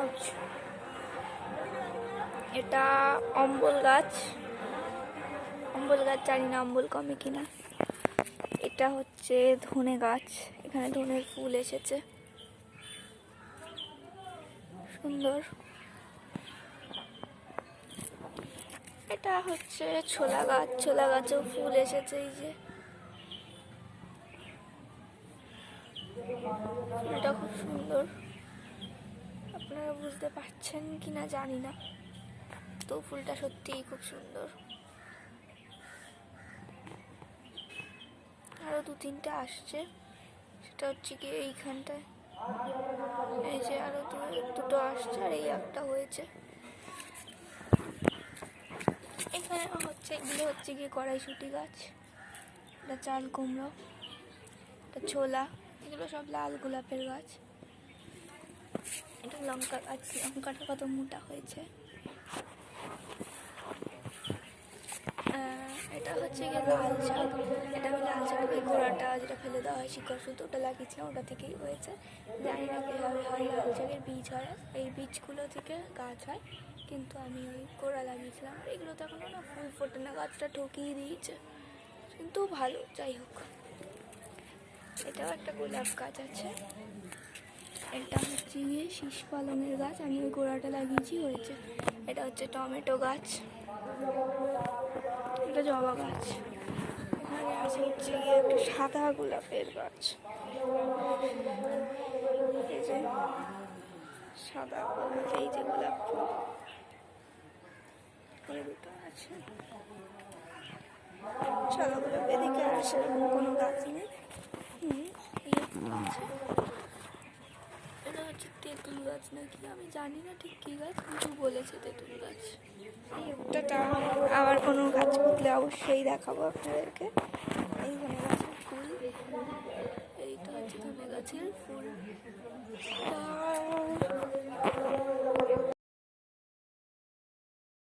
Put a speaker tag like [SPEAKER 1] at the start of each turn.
[SPEAKER 1] আচ্ছা, এটা অম্বল গাছ। অম্বল গাছ জানি না অম্বল কমে কিনা। এটা হচ্ছে ধনে গাছ, এখানে ধনের ফুল এসেছে, সুন্দর। এটা হচ্ছে ছোলা গাছ, ছোলা গাছেও ফুল এসেছে, এই যে ফুলটা খুব সুন্দর। আপনারা বুঝতে পারছেন কিনা জানি না, তো ফুলটা সত্যিই খুব সুন্দর। আরো দু তিনটা আসছে, সেটা হচ্ছে কি এইখানটায়, এই যে আরো দুটো আসছে আর এই একটা হয়েছে। এখানে হচ্ছে এগুলো হচ্ছে গিয়ে কড়াইশুঁটি গাছ, এটা চাল কুমড়ো, এটা ছোলা, এগুলো সব লাল গোলাপের গাছ। এটা লঙ্কা গাছ, লঙ্কাটা কত মোটা হয়েছে। এটা হচ্ছে গিয়ে লাল শাক, এটা আমি লাল শাকের ওই গোড়াটা যেটা ফেলে দেওয়া হয় শিকড় শুধু, ওটা লাগিয়েছিলাম, ওটা থেকেই হয়েছে। জানি না কীভাবে হয়, লাল শাকের বীজ হয়, এই বীজগুলো থেকে গাছ হয়, কিন্তু আমি ওই গোড়া লাগিয়েছিলাম। আর এগুলো তো এখনও না ফুল ফোটে না, গাছটা ঠকিয়ে দিয়েছে, কিন্তু ভালো, যাই হোক। এটাও একটা গোলাপ গাছ আছে, এটা হচ্ছে গিয়ে শীষ পালনের গাছ, আমি ওই গোড়াটা লাগিয়েছি, হয়েছে। এটা হচ্ছে টমেটো গাছ, এটা জবা গাছ। এখানে আছে হচ্ছে গিয়ে একটা সাদা গোলাপের গাছ, এই যে সাদা গোলাপ, এই যে গোলাপ ফুল, ওই দুটো আছে সাদা গোলাপ। এদিকে আর সেরকম কোনো গাছ নেই। আছে, এটা হচ্ছে তেঁতুল গাছ নাকি, আমি জানি না ঠিক কী গাছ, কিন্তু বলেছে তেঁতুল গাছ। একটা আবার কোনো গাছ পুতলে অবশ্যই দেখাবো আপনাদেরকে। এই ধনে গাছের ফুল, এইটা হচ্ছে ধনে গাছের ফুল।